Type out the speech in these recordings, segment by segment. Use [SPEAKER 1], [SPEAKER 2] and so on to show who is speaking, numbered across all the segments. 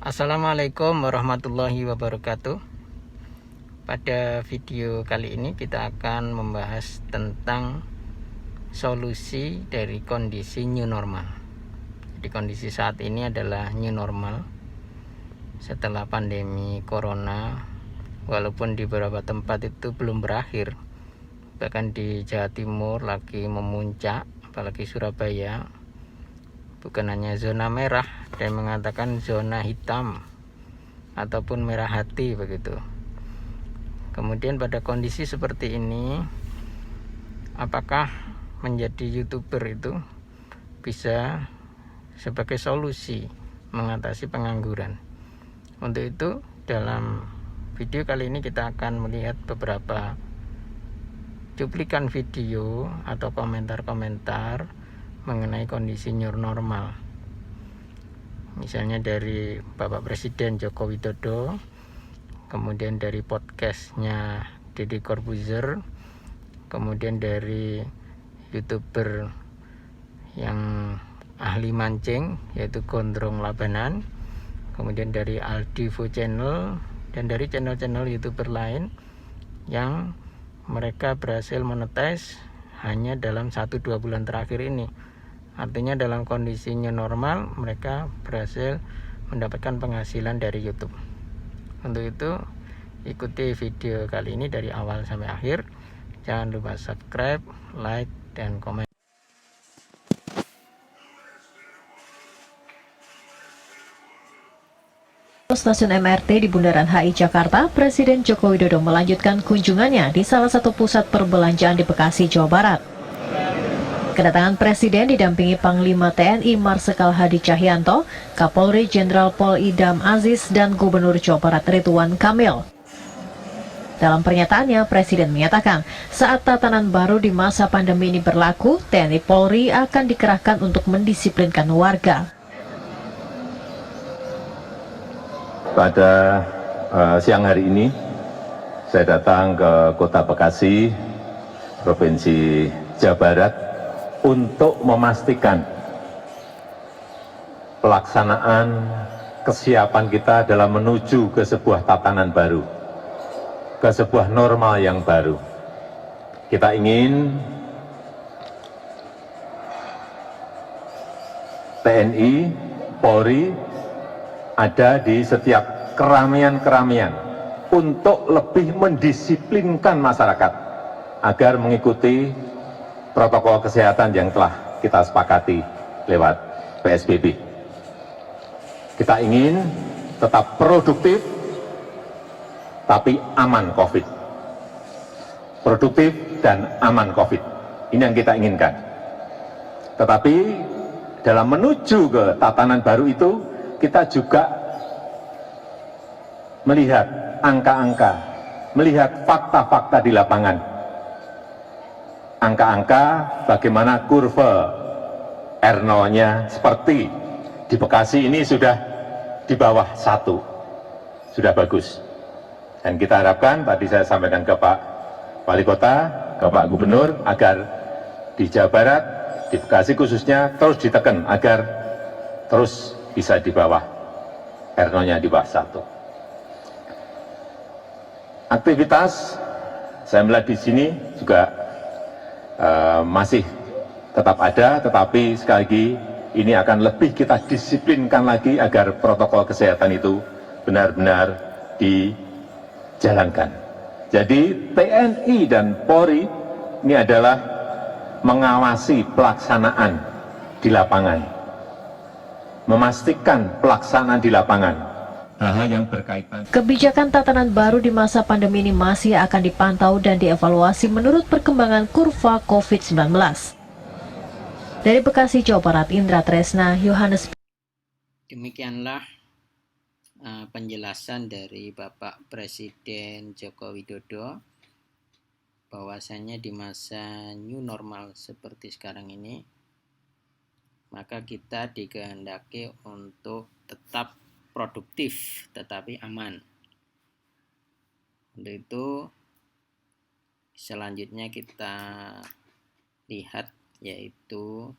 [SPEAKER 1] Assalamualaikum warahmatullahi wabarakatuh. Pada video kali ini kita akan membahas tentang solusi dari kondisi new normal. Di kondisi saat ini adalah new normal setelah pandemi corona. Walaupun di beberapa tempat itu belum berakhir, bahkan di Jawa Timur lagi memuncak, apalagi Surabaya, bukan hanya zona merah dan mengatakan zona hitam ataupun merah hati begitu. Kemudian pada kondisi seperti ini, apakah menjadi YouTuber itu bisa sebagai solusi mengatasi pengangguran? Untuk itu, dalam video kali ini kita akan melihat beberapa cuplikan video atau komentar-komentar mengenai kondisi new normal. Misalnya dari Bapak Presiden Joko Widodo, kemudian dari podcastnya Deddy Corbuzier, kemudian dari YouTuber yang ahli mancing yaitu Gondrong Labanan, kemudian dari Aldivo Channel, dan dari channel-channel YouTuber lain yang mereka berhasil monetize hanya dalam 1-2 bulan terakhir ini. Artinya dalam kondisinya normal mereka berhasil mendapatkan penghasilan dari YouTube. Untuk itu ikuti video kali ini dari awal sampai akhir. Jangan lupa subscribe, like, dan komen.
[SPEAKER 2] Stasiun MRT di Bundaran HI Jakarta, Presiden Joko Widodo melanjutkan kunjungannya di salah satu pusat perbelanjaan di Bekasi, Jawa Barat. Kedatangan Presiden didampingi Panglima TNI Marsikal Hadi Cahyanto, Kapolri Jenderal Pol Idam Aziz, dan Gubernur Jawa Barat Ridwan Kamil. Dalam pernyataannya, Presiden menyatakan saat tatanan baru di masa pandemi ini berlaku, TNI Polri akan dikerahkan untuk mendisiplinkan warga.
[SPEAKER 3] Pada siang hari ini, saya datang ke Kota Bekasi, Provinsi Jawa Barat, untuk memastikan pelaksanaan kesiapan kita dalam menuju ke sebuah tatanan baru, ke sebuah normal yang baru. Kita ingin TNI, Polri ada di setiap keramaian-keramaian untuk lebih mendisiplinkan masyarakat agar mengikuti protokol kesehatan yang telah kita sepakati lewat PSBB. Kita ingin tetap produktif tapi aman COVID. Produktif dan aman COVID. Ini yang kita inginkan. Tetapi dalam menuju ke tatanan baru itu, kita juga melihat angka-angka, melihat fakta-fakta di lapangan. Angka-angka bagaimana kurva R0-nya seperti di Bekasi ini sudah di bawah 1, sudah bagus. Dan kita harapkan, tadi saya sampaikan ke Pak Wali Kota, ke Pak Gubernur, agar di Jawa Barat, di Bekasi khususnya, terus ditekan agar terus bisa di bawah R0-nya di bawah 1. Aktivitas saya melihat di sini juga masih tetap ada, tetapi sekali lagi ini akan lebih kita disiplinkan lagi agar protokol kesehatan itu benar-benar dijalankan. Jadi TNI dan Polri ini adalah mengawasi pelaksanaan di lapangan, memastikan pelaksanaan di lapangan, hal-hal yang berkaitan.
[SPEAKER 2] Kebijakan tatanan baru di masa pandemi ini masih akan dipantau dan dievaluasi menurut perkembangan kurva COVID-19. Dari Bekasi, Jawa Barat, Indra Tresna, Yohanes.
[SPEAKER 1] Demikianlah penjelasan dari Bapak Presiden Joko Widodo bahwasanya di masa new normal seperti sekarang ini, maka kita dikehendaki untuk tetap produktif tetapi aman. Untuk itu selanjutnya kita lihat yaitu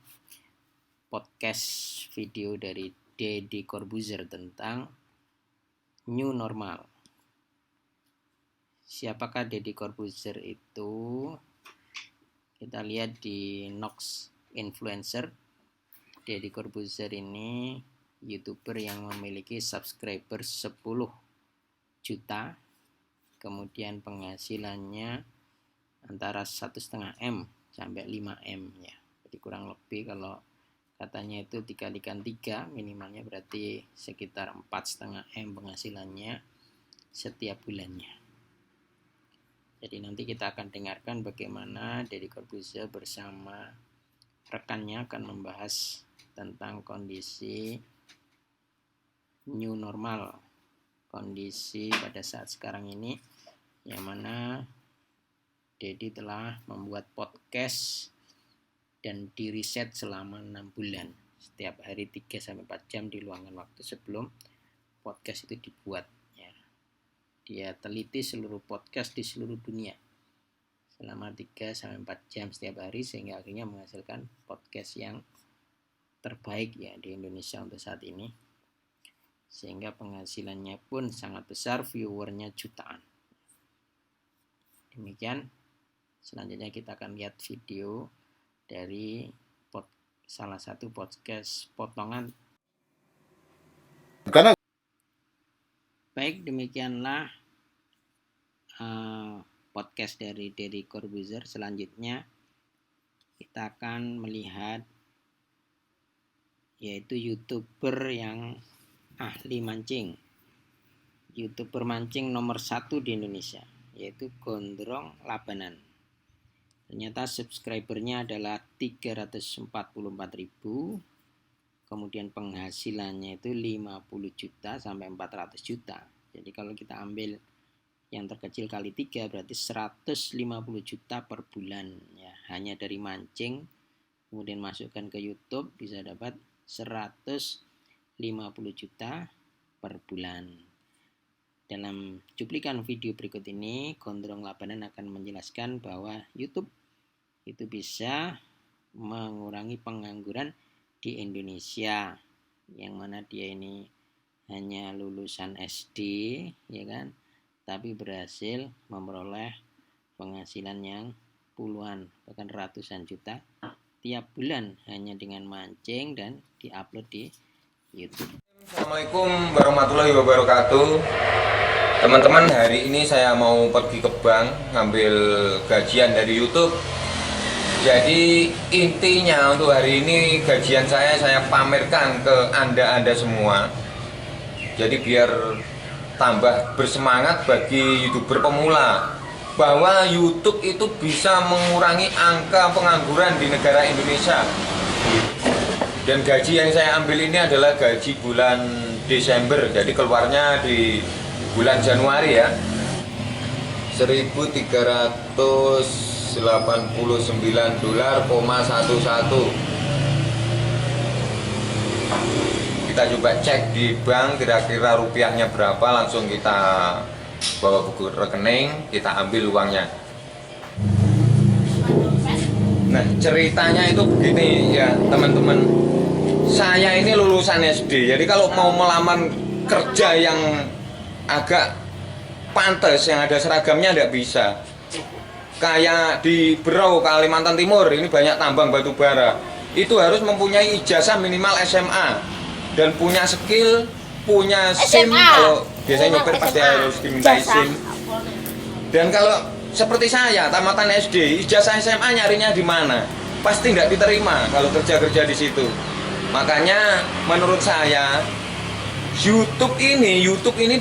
[SPEAKER 1] podcast video dari Deddy Corbuzier tentang new normal. Siapakah Deddy Corbuzier itu? Kita lihat di Nox Influencer. Deddy Corbuzier ini YouTuber yang memiliki subscriber 10 juta, kemudian penghasilannya antara 1,5 M sampai 5 M ya. Jadi kurang lebih kalau katanya itu dikalikan 3 minimalnya berarti sekitar 4,5 M penghasilannya setiap bulannya. Jadi nanti kita akan dengarkan bagaimana Deddy Corbuzier bersama rekannya akan membahas tentang kondisi new normal, kondisi pada saat sekarang ini, yang mana Deddy telah membuat podcast dan diriset selama 6 bulan. Setiap hari 3-4 jam diluangkan waktu sebelum podcast itu dibuat. Ya. Dia teliti seluruh podcast di seluruh dunia selama 3-4 jam setiap hari, sehingga akhirnya menghasilkan podcast yang terbaik ya di Indonesia untuk saat ini. Sehingga penghasilannya pun sangat besar, viewernya jutaan. Demikian, selanjutnya kita akan lihat video dari salah satu podcast potongan. Baik, demikianlah podcast dari Deddy Corbuzier. Selanjutnya kita akan melihat yaitu YouTuber yang ahli mancing, YouTuber mancing nomor 1 di Indonesia, yaitu Gondrong Labanan. Ternyata subscribernya adalah 344.000, kemudian penghasilannya itu 50 juta sampai 400 juta. Jadi kalau kita ambil yang terkecil kali 3 berarti 150 juta per bulan ya, hanya dari mancing. Kemudian masukkan ke YouTube bisa dapat 150 juta per bulan. Dalam cuplikan video berikut ini, Gondrong Labanan akan menjelaskan bahwa YouTube itu bisa mengurangi pengangguran di Indonesia, yang mana dia ini hanya lulusan SD, ya kan, tapi berhasil memperoleh penghasilan yang puluhan bahkan ratusan juta tiap bulan hanya dengan mancing dan diupload di YouTube.
[SPEAKER 4] Assalamualaikum warahmatullahi wabarakatuh. Teman-teman, hari ini saya mau pergi ke bank ngambil gajian dari YouTube. Jadi intinya untuk hari ini gajian saya pamerkan ke Anda semua. Jadi biar tambah bersemangat bagi YouTuber pemula bahwa YouTube itu bisa mengurangi angka pengangguran di negara Indonesia. Dan gaji yang saya ambil ini adalah gaji bulan Desember, jadi keluarnya di bulan Januari ya. 1.389 $,11. Kita coba cek di bank kira-kira rupiahnya berapa, langsung kita bawa buku rekening, kita ambil uangnya. Nah, ceritanya itu begini ya teman-teman. Saya ini lulusan SD, jadi kalau mau melamar kerja yang agak pantas, yang ada seragamnya tidak bisa. Kayak di Berau, Kalimantan Timur, ini banyak tambang batu bara. Itu harus mempunyai ijazah minimal SMA dan punya skill, punya SIM. Kalau biasanya nyopir pasti harus dimintai SIM. Dan kalau seperti saya, tamatan SD, ijazah SMA nyarinya di mana? Pasti tidak diterima kalau kerja-kerja di situ. Makanya menurut saya YouTube ini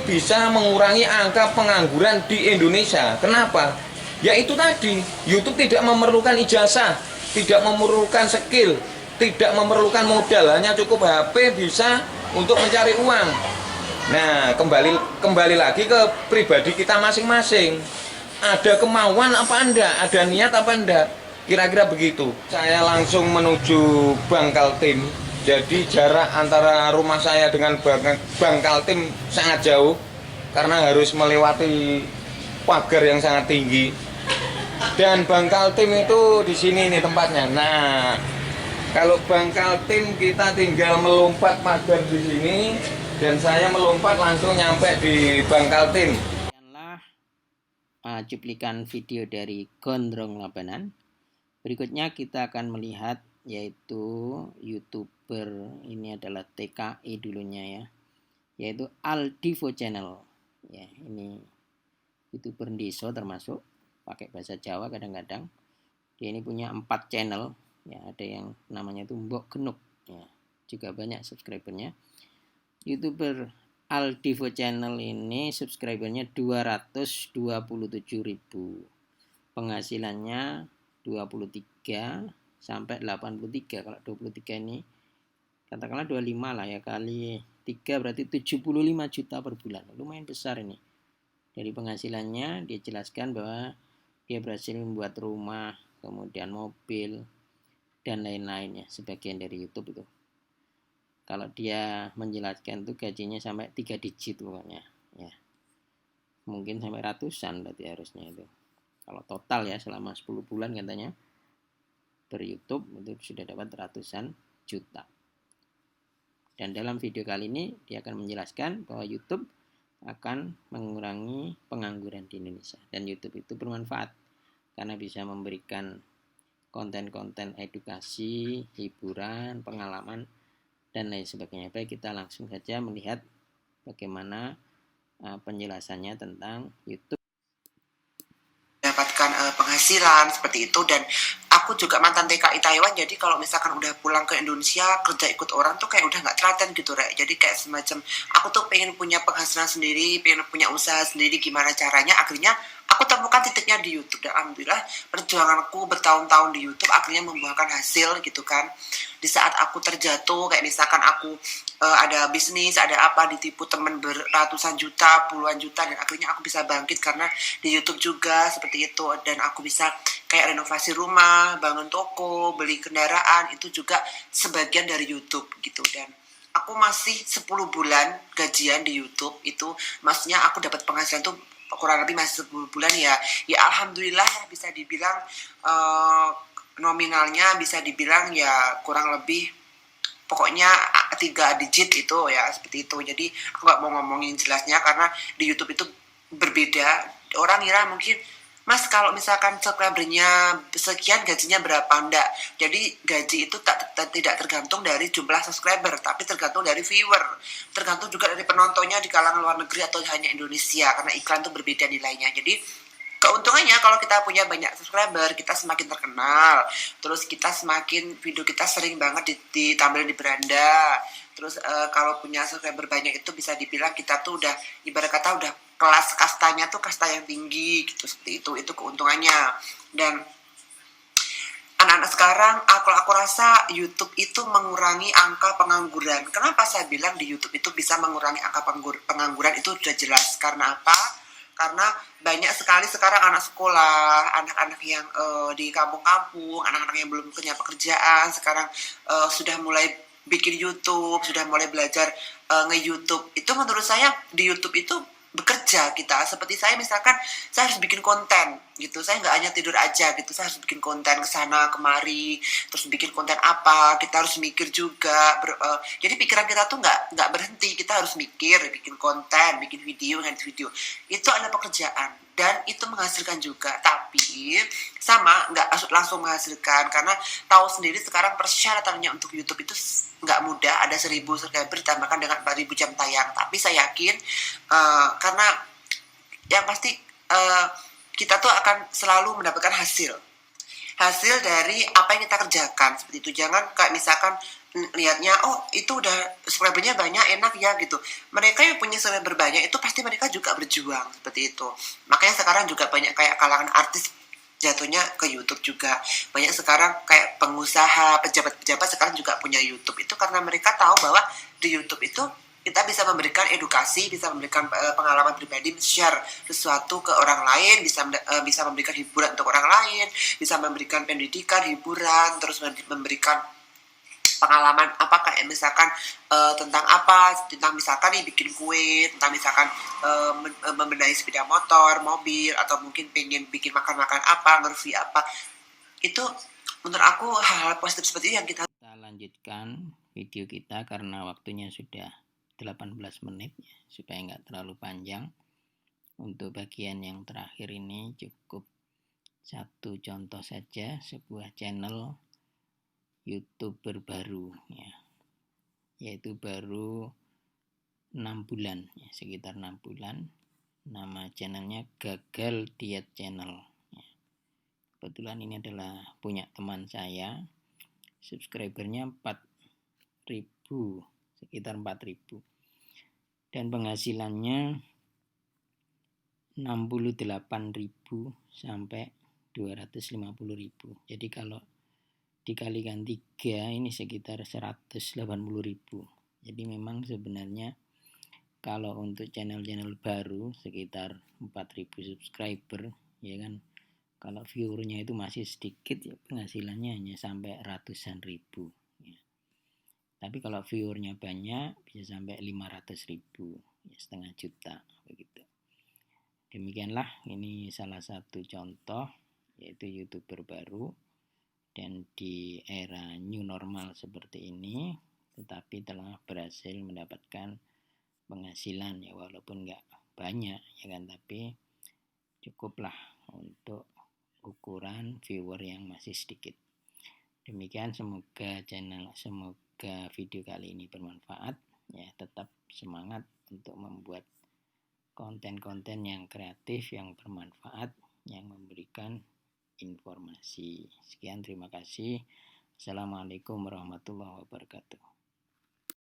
[SPEAKER 4] bisa mengurangi angka pengangguran di Indonesia. Kenapa? Ya itu tadi, YouTube tidak memerlukan ijazah, tidak memerlukan skill, tidak memerlukan modal, hanya cukup HP bisa untuk mencari uang. Nah, kembali lagi ke pribadi kita masing-masing. Ada kemauan apa enggak? Ada niat apa enggak? Kira-kira begitu. Saya langsung menuju Bank Kaltim. Jadi jarak antara rumah saya dengan Bank Kaltim sangat jauh karena harus melewati pagar yang sangat tinggi. Dan Bank Kaltim itu di sini nih tempatnya. Nah, Kalau Bangkal Tim kita tinggal melompat pagar di sini dan saya melompat langsung nyampe di Bangkal Tim.
[SPEAKER 1] Demikianlah cuplikan video dari Gondrong Labanan. Berikutnya kita akan melihat yaitu YouTuber, ini adalah TKI dulunya ya, yaitu Aldivo Channel. Ya, ini YouTuber Deso termasuk, pakai bahasa Jawa kadang-kadang. Dia ini punya 4 channel, ya ada yang namanya itu Mbok Genuk, ya juga banyak subscribernya. YouTuber Aldivo Channel ini subscribernya 227.000, penghasilannya 23 sampai 83. Kalau 23 ini katakanlah 25 lah ya, kali 3 berarti 75 juta per bulan. Lumayan besar ini. Dari penghasilannya dia jelaskan bahwa dia berhasil membuat rumah, kemudian mobil dan lain-lainnya, sebagian dari YouTube itu. Kalau dia menjelaskan itu gajinya sampai 3 digit pokoknya ya. Mungkin sampai ratusan berarti harusnya itu. Kalau total ya selama 10 bulan katanya per YouTube itu sudah dapat ratusan juta. Dan dalam video kali ini dia akan menjelaskan bahwa YouTube akan mengurangi pengangguran di Indonesia. Dan YouTube itu bermanfaat karena bisa memberikan konten-konten edukasi, hiburan, pengalaman, dan lain sebagainya. Baik, kita langsung saja melihat bagaimana penjelasannya tentang YouTube.
[SPEAKER 5] Mendapatkan penghasilan seperti itu. Dan aku juga mantan TKI Taiwan, jadi kalau misalkan udah pulang ke Indonesia kerja ikut orang tuh kayak udah nggak telaten gitu, Rek. Jadi kayak semacam aku tuh pengen punya penghasilan sendiri, pengen punya usaha sendiri, gimana caranya. Akhirnya aku temukan titiknya di YouTube, dan alhamdulillah perjuanganku bertahun-tahun di YouTube akhirnya membuahkan hasil gitu kan. Di saat aku terjatuh, kayak misalkan aku ada bisnis, ada apa, ditipu temen beratusan juta, puluhan juta, dan akhirnya aku bisa bangkit karena di YouTube juga seperti itu. Dan aku bisa kayak renovasi rumah, bangun toko, beli kendaraan, itu juga sebagian dari YouTube gitu. Dan aku masih 10 bulan gajian di YouTube itu, maksudnya aku dapat penghasilan tuh kurang lebih masih 10 bulan ya. Ya alhamdulillah bisa dibilang nominalnya bisa dibilang ya kurang lebih pokoknya 3 digit itu ya, seperti itu. Jadi aku nggak mau ngomongin jelasnya karena di YouTube itu berbeda. Orang kira mungkin, Mas kalau misalkan subscribernya sekian gajinya berapa? Enggak. Jadi gaji itu tidak tergantung dari jumlah subscriber, tapi tergantung dari viewer. Tergantung juga dari penontonnya di kalangan luar negeri atau hanya Indonesia, karena iklan itu berbeda nilainya. Jadi keuntungannya kalau kita punya banyak subscriber, kita semakin terkenal. Terus kita semakin, video kita sering banget ditampilin di beranda. Terus kalau punya subscriber banyak itu bisa dibilang kita tuh udah, ibarat kata udah kelas kastanya tuh kasta yang tinggi gitu, seperti itu keuntungannya. Dan anak-anak sekarang aku rasa YouTube itu mengurangi angka pengangguran. Kenapa saya bilang di YouTube itu bisa mengurangi angka pengangguran? Itu sudah jelas. Karena apa? Karena banyak sekali sekarang anak sekolah, anak-anak yang di kampung-kampung, anak-anak yang belum punya pekerjaan sekarang sudah mulai bikin YouTube, sudah mulai belajar nge-YouTube. Itu menurut saya di YouTube itu bekerja kita. Seperti saya misalkan, saya harus bikin konten gitu. Saya nggak hanya tidur aja gitu. Saya harus bikin konten kesana kemari, terus bikin konten apa. Kita harus mikir juga. Jadi pikiran kita tuh nggak berhenti. Kita harus mikir, bikin konten, bikin video, ngedit video. Itu adalah pekerjaan dan itu menghasilkan juga. Tapi sama nggak langsung menghasilkan, karena tahu sendiri sekarang persyaratannya untuk YouTube itu nggak mudah. Ada 1000 subscriber ditambahkan dengan 4000 jam tayang. Tapi saya yakin karena yang pasti kita tuh akan selalu mendapatkan hasil dari apa yang kita kerjakan, seperti itu. Jangan kayak misalkan lihatnya, oh itu udah subscribernya banyak, enak ya gitu. Mereka yang punya subscriber banyak itu pasti mereka juga berjuang, seperti itu. Makanya sekarang juga banyak kayak kalangan artis jatuhnya ke YouTube juga. Banyak sekarang kayak pengusaha, pejabat-pejabat sekarang juga punya YouTube. Itu karena mereka tahu bahwa di YouTube itu kita bisa memberikan edukasi, bisa memberikan pengalaman pribadi, share sesuatu ke orang lain, bisa memberikan hiburan untuk orang lain, bisa memberikan pendidikan, hiburan, terus memberikan pengalaman apa, kayak misalkan tentang misalkan nih bikin kue, tentang misalkan membenahi sepeda motor, mobil, atau mungkin pengen bikin makan-makan apa, nge-review apa. Itu menurut aku hal-hal positif seperti itu yang kita
[SPEAKER 1] melanjutkan video kita karena waktunya sudah 18 menit ya, supaya nggak terlalu panjang. Untuk bagian yang terakhir ini cukup satu contoh saja, sebuah channel YouTuber baru ya, yaitu baru 6 bulan ya, sekitar 6 bulan. Nama channelnya Gagal Diet Channel ya. Kebetulan ini adalah punya teman saya, subscribernya 4.000, sekitar 4.000, dan penghasilannya 68.000 sampai 250.000. Jadi kalau dikalikan 3 ini sekitar 180.000. Jadi memang sebenarnya kalau untuk channel-channel baru sekitar 4.000 subscriber ya kan, kalau viewernya itu masih sedikit ya penghasilannya hanya sampai ratusan ribu ya. Tapi kalau viewernya banyak bisa sampai 500.000 ya, setengah juta begitu. Demikianlah, ini salah satu contoh yaitu YouTuber baru, dan di era new normal seperti ini tetapi telah berhasil mendapatkan penghasilan ya, walaupun nggak banyak ya kan, tapi cukuplah untuk ukuran viewer yang masih sedikit. Demikian, semoga video kali ini bermanfaat ya. Tetap semangat untuk membuat konten-konten yang kreatif, yang bermanfaat, yang memberikan informasi. Sekian, terima kasih. Assalamualaikum warahmatullahi wabarakatuh.